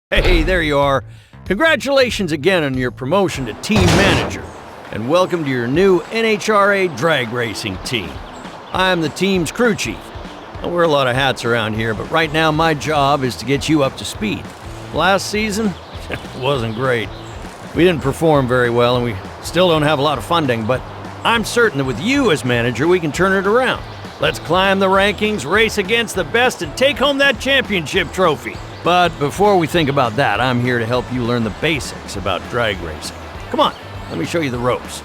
Hey, there you are. Congratulations again on your promotion to team manager, and welcome to your new NHRA drag racing team. I'm the team's crew chief. I wear a lot of hats around here, but right now my job is to get you up to speed. Last season, it wasn't great. We didn't perform very well, and we still don't have a lot of funding, but I'm certain that with you as manager, we can turn it around. Let's climb the rankings, race against the best, and take home that championship trophy. But before we think about that, I'm here to help you learn the basics about drag racing. Come on, let me show you the ropes.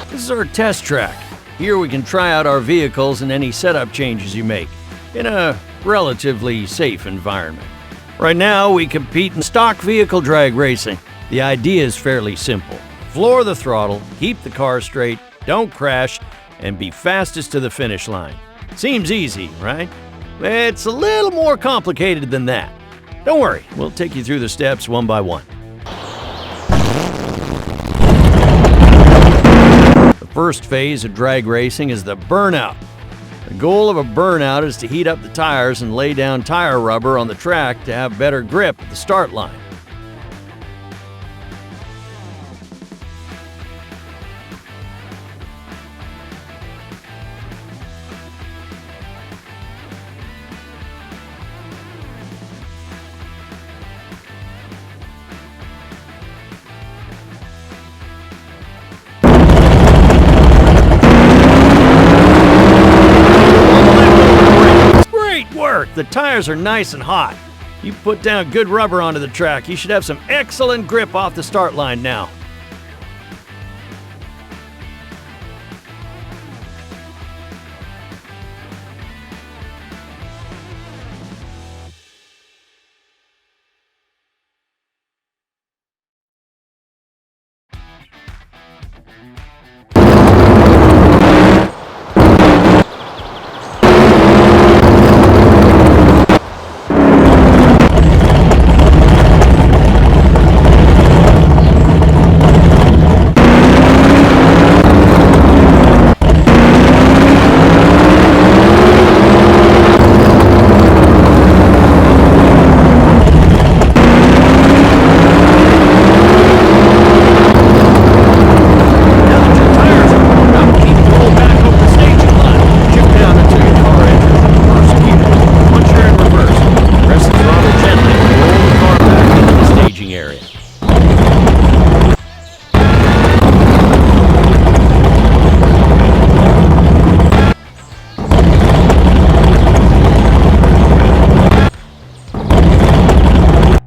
This is our test track. Here we can try out our vehicles and any setup changes you make in a relatively safe environment. Right now, we compete in stock vehicle drag racing. The idea is fairly simple. Floor the throttle, keep the car straight, don't crash, and be fastest to the finish line. Seems easy, right? It's a little more complicated than that. Don't worry, we'll take you through the steps one by one. The first phase of drag racing is the burnout. The goal of a burnout is to heat up the tires and lay down tire rubber on the track to have better grip at the start line. The tires are nice and hot. You put down good rubber onto the track, you should have some excellent grip off the start line now.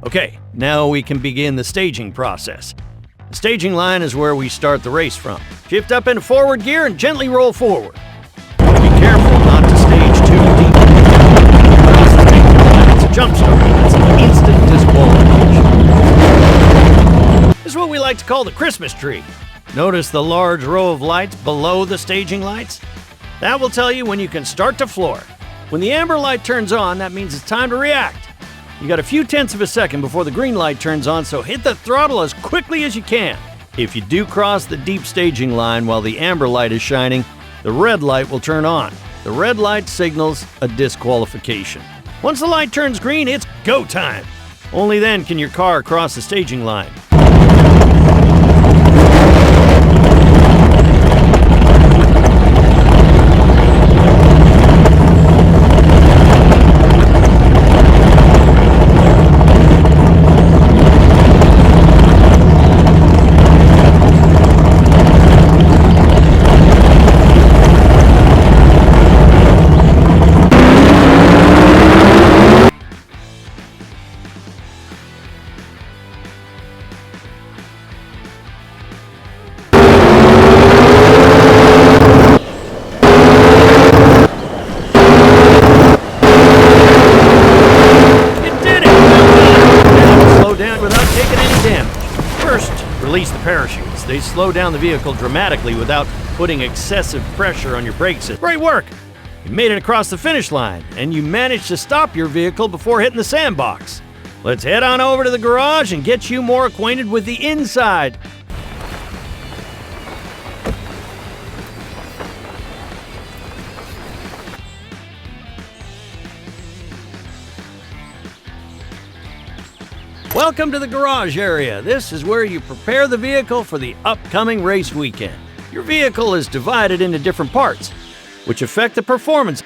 Okay, now we can begin the staging process. The staging line is where we start the race from. Shift up into forward gear and gently roll forward. Be careful not to stage too deep. It's a jump start. That's an instant disqualification. This is what we like to call the Christmas tree. Notice the large row of lights below the staging lights? That will tell you when you can start to floor. When the amber light turns on, that means it's time to react. You got a few tenths of a second before the green light turns on, so hit the throttle as quickly as you can. If you do cross the deep staging line while the amber light is shining, the red light will turn on. The red light signals a disqualification. Once the light turns green, it's go time. Only then can your car cross the staging line. They slow down the vehicle dramatically without putting excessive pressure on your brake system. Great work! You made it across the finish line, and you managed to stop your vehicle before hitting the sandbox. Let's head on over to the garage and get you more acquainted with the inside. Welcome to the garage area. This is where you prepare the vehicle for the upcoming race weekend. Your vehicle is divided into different parts, which affect the performance.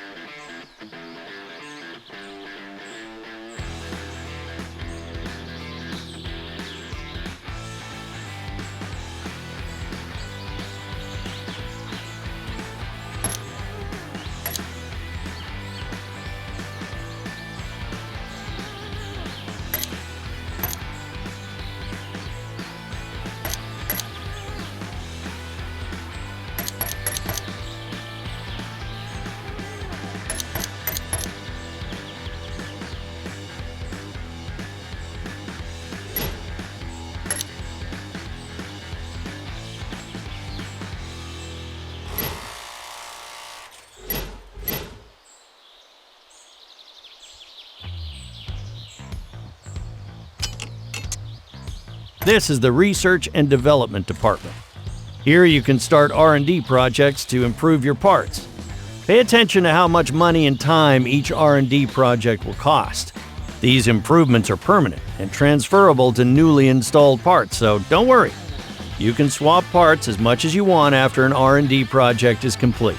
This is the Research and Development Department. Here you can start R&D projects to improve your parts. Pay attention to how much money and time each R&D project will cost. These improvements are permanent and transferable to newly installed parts, so don't worry. You can swap parts as much as you want after an R&D project is complete.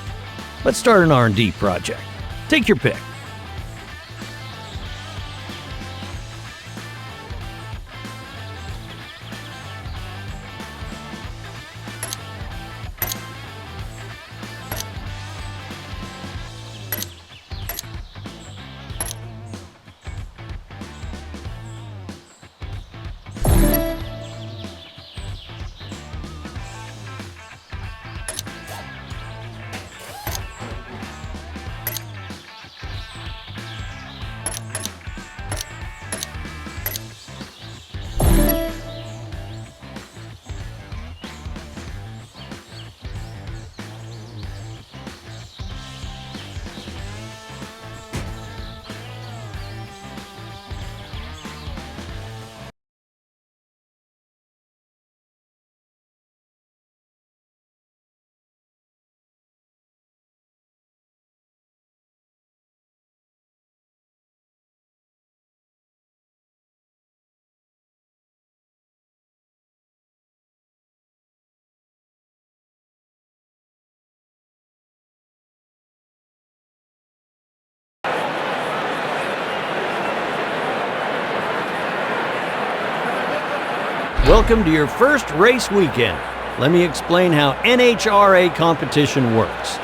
Let's start an R&D project. Take your pick. Welcome to your first race weekend. Let me explain how NHRA competition works.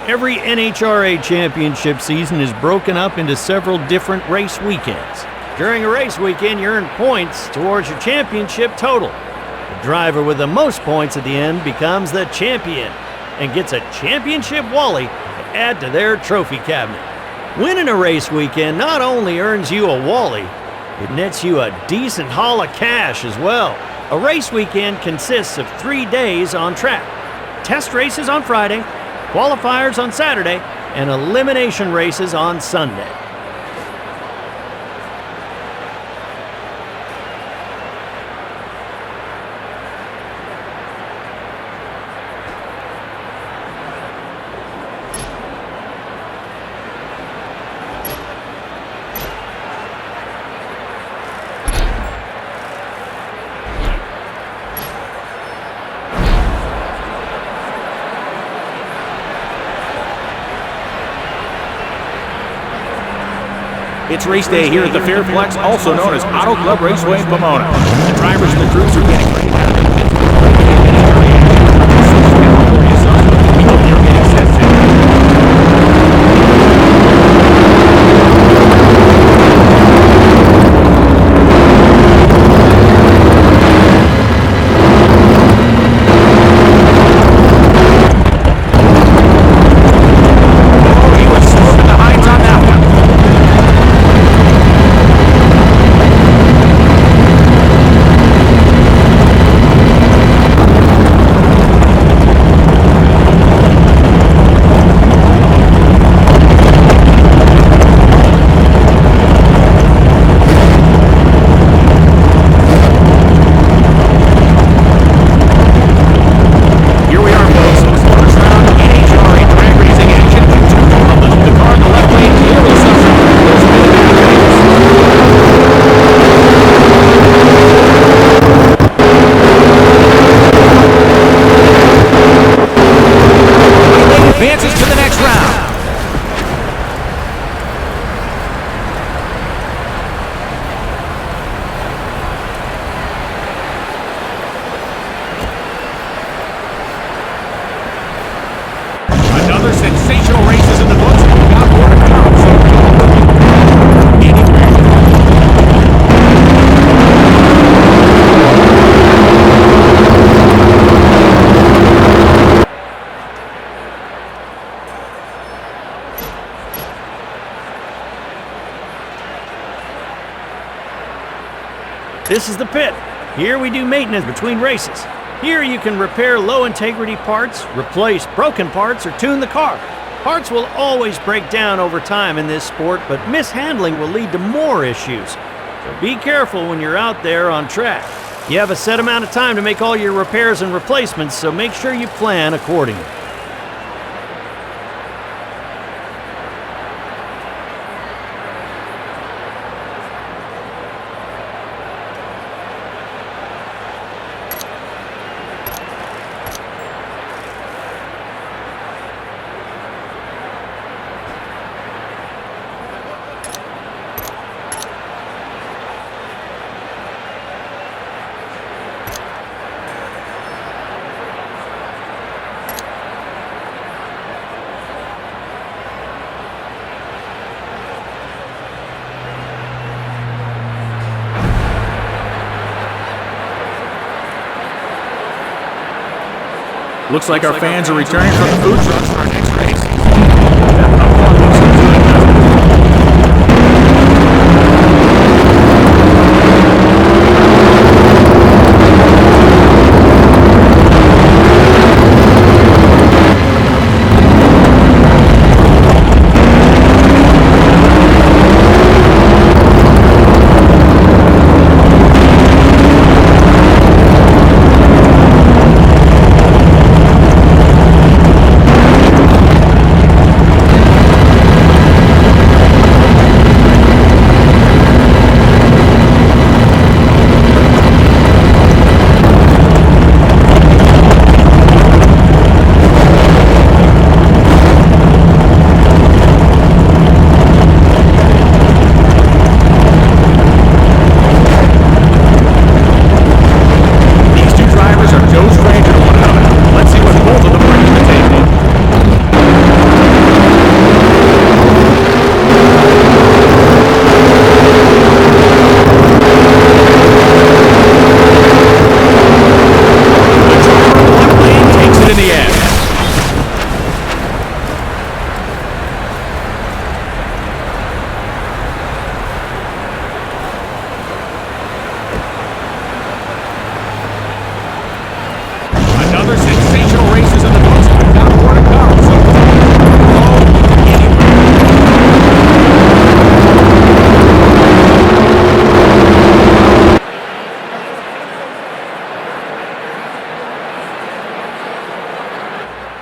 Every NHRA championship season is broken up into several different race weekends. During a race weekend, you earn points towards your championship total. The driver with the most points at the end becomes the champion and gets a championship Wally to add to their trophy cabinet. Winning a race weekend not only earns you a Wally, it nets you a decent haul of cash as well. A race weekend consists of 3 days on track. Test races on Friday, qualifiers on Saturday, and elimination races on Sunday. It's race day here at the Fairplex, also known as Auto Club Raceway in Pomona. The drivers and the crews are getting ready now. We hope you're getting set to. This is the pit. Here we do maintenance between races. Here you can repair low-integrity parts, replace broken parts, or tune the car. Parts will always break down over time in this sport, but mishandling will lead to more issues. So be careful when you're out there on track. You have a set amount of time to make all your repairs and replacements, so make sure you plan accordingly. Looks like our fans are returning from the food trucks for our next race.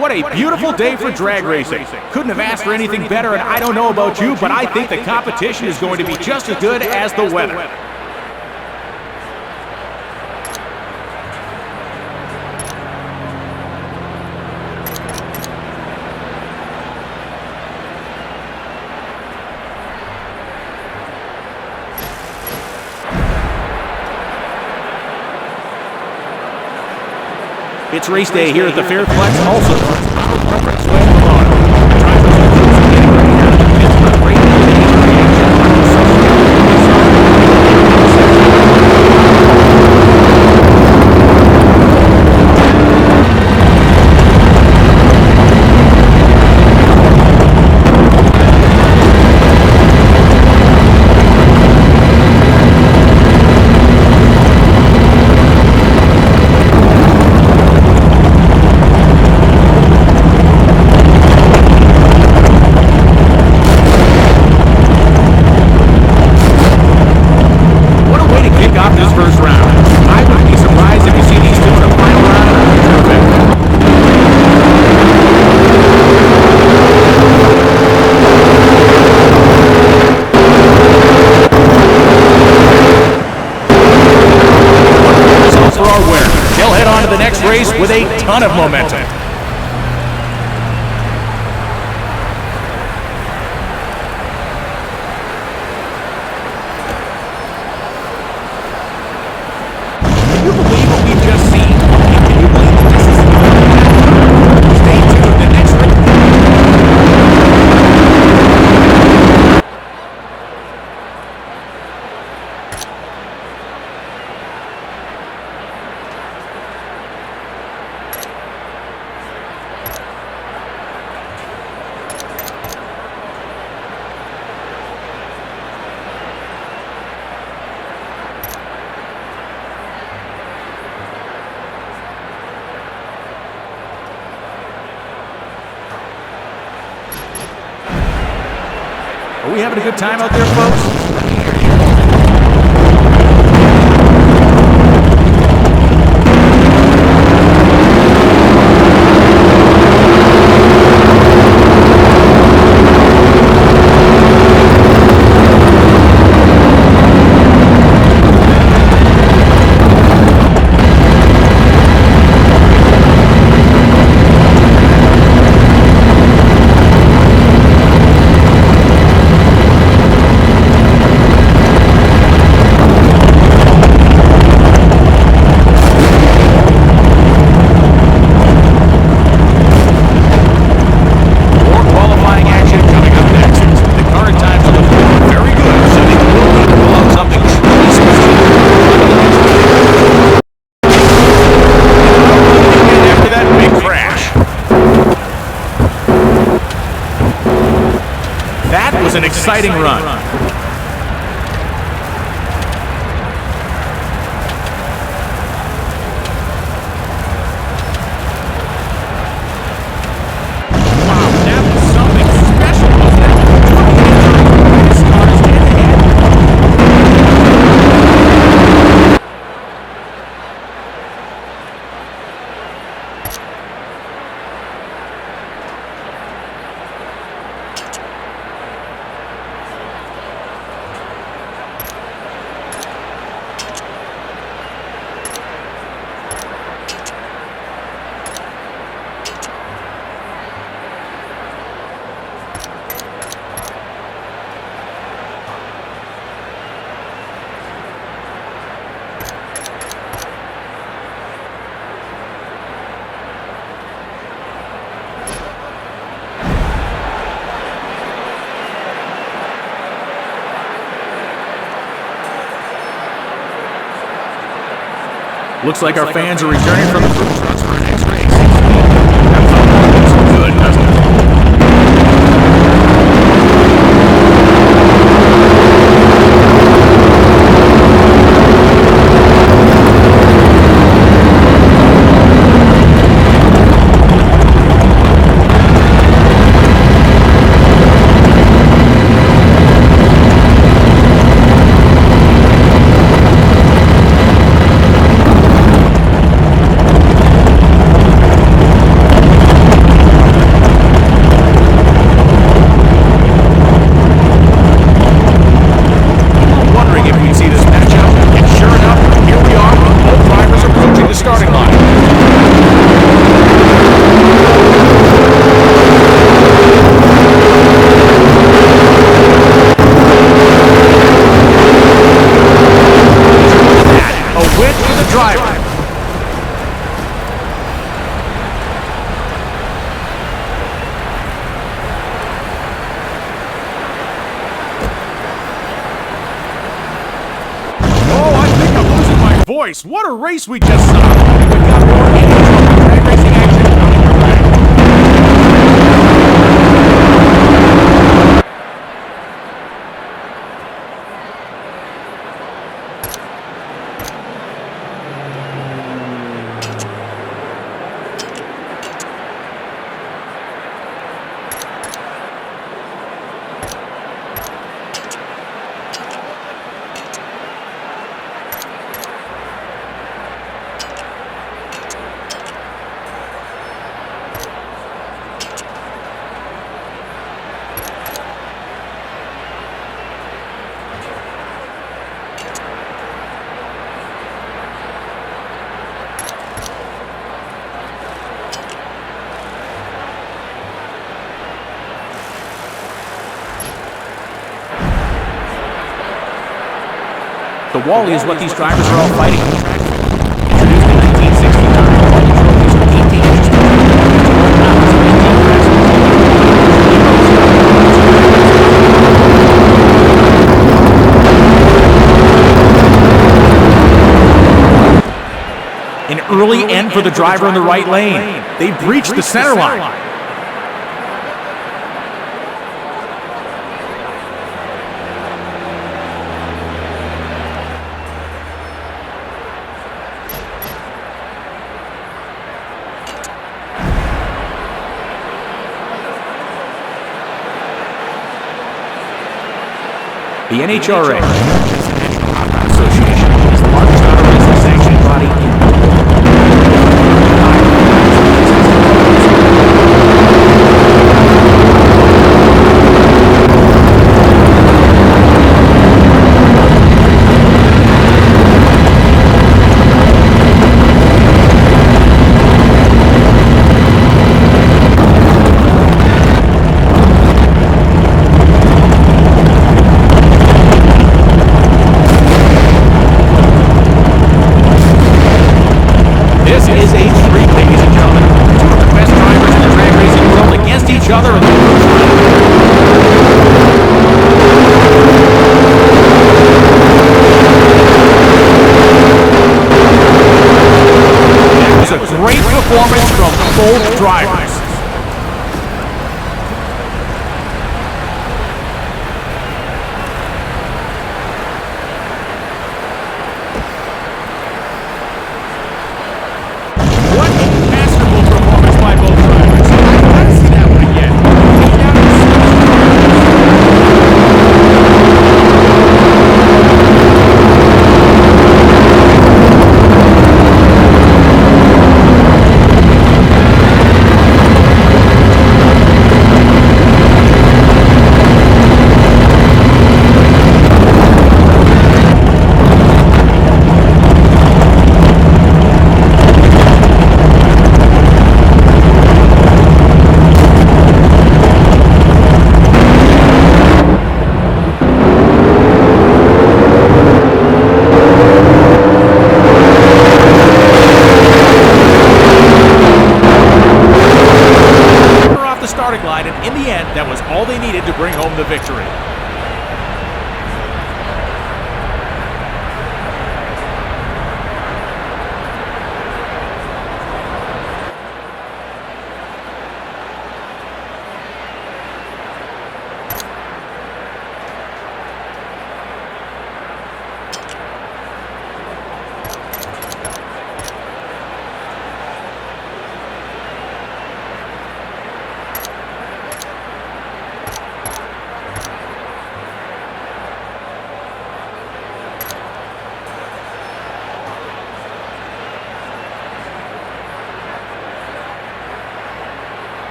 What a beautiful day for drag racing. Couldn't have asked for anything better, and I don't know about you, but I think the competition is going to be just as good as the weather. It's race day here at the Fairplex, also known as Ooof Raceway in Pomona. Drivers and crews are getting ready here at the pits for a great race with a ton of momentum. Can you believe what we've just seen? Can you believe that this is stay tuned, the next race. Are we having a good time out there, folks? An exciting run. Looks like our fans are returning from the food trucks for an X-ray. That looks good, doesn't it? Voice. What a race we just saw! We've got more NHRA drag racing action coming your way. The Wally is what these drivers are all fighting for. Introduced in 1969, Wally trophies are 18 inches tall. An early end for the driver in the right lane. They breached the center line. The NHRA, National Association, is the largest auto racing sanctioning body in the world. This is H3, ladies and gentlemen. Two of the best drivers in the drag racing world against each other in the first round. That was a great performance from both drivers. What a masterful performance by both drivers. I gotta see that one again. Off the starting line, and in the end, that was all they needed to bring home the victory.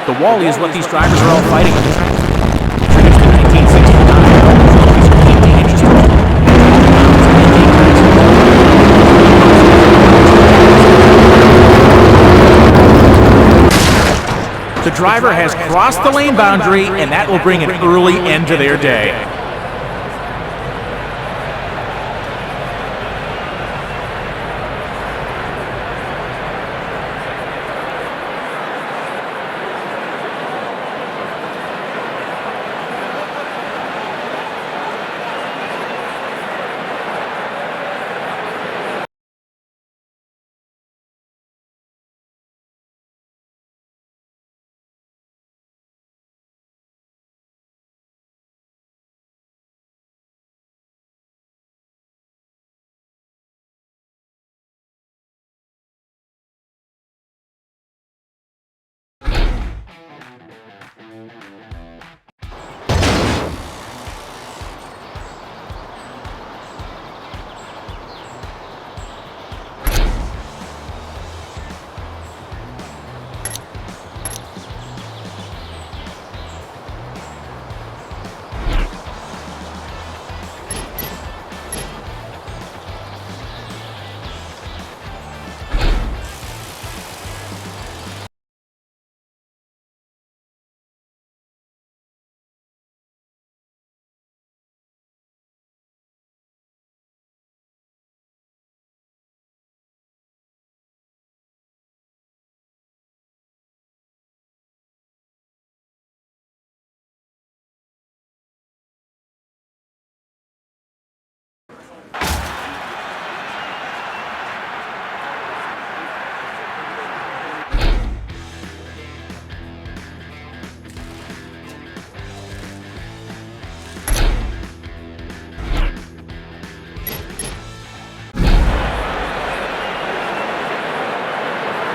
The Wally is what these drivers are all fighting for. Introduced in 1969, 18 inches tall. The driver has crossed the lane boundary, and that will bring an early end to their day.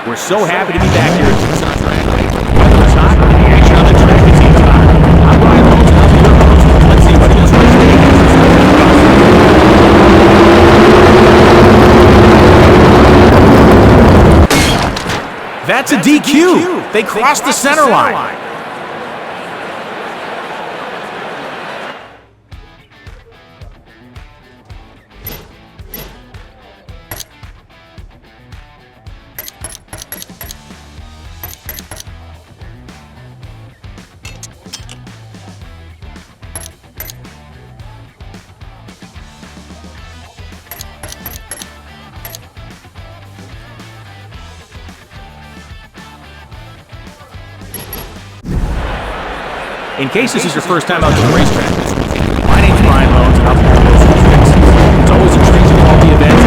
We're so happy to be back here at Tucson Drag Race. The weather is hot, and the action on the track is even hotter. I'm Brian Rhodes, and I'll be your host. Let's see what this race day has in store for us. That's a DQ. They crossed the center line. In case this is your first time out to the racetrack this weekend, my name's Brian Rhodes, and I'll be your host for this race. It's always intriguing all the events.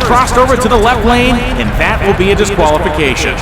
Crossed over to the left lane, and that will be a disqualification.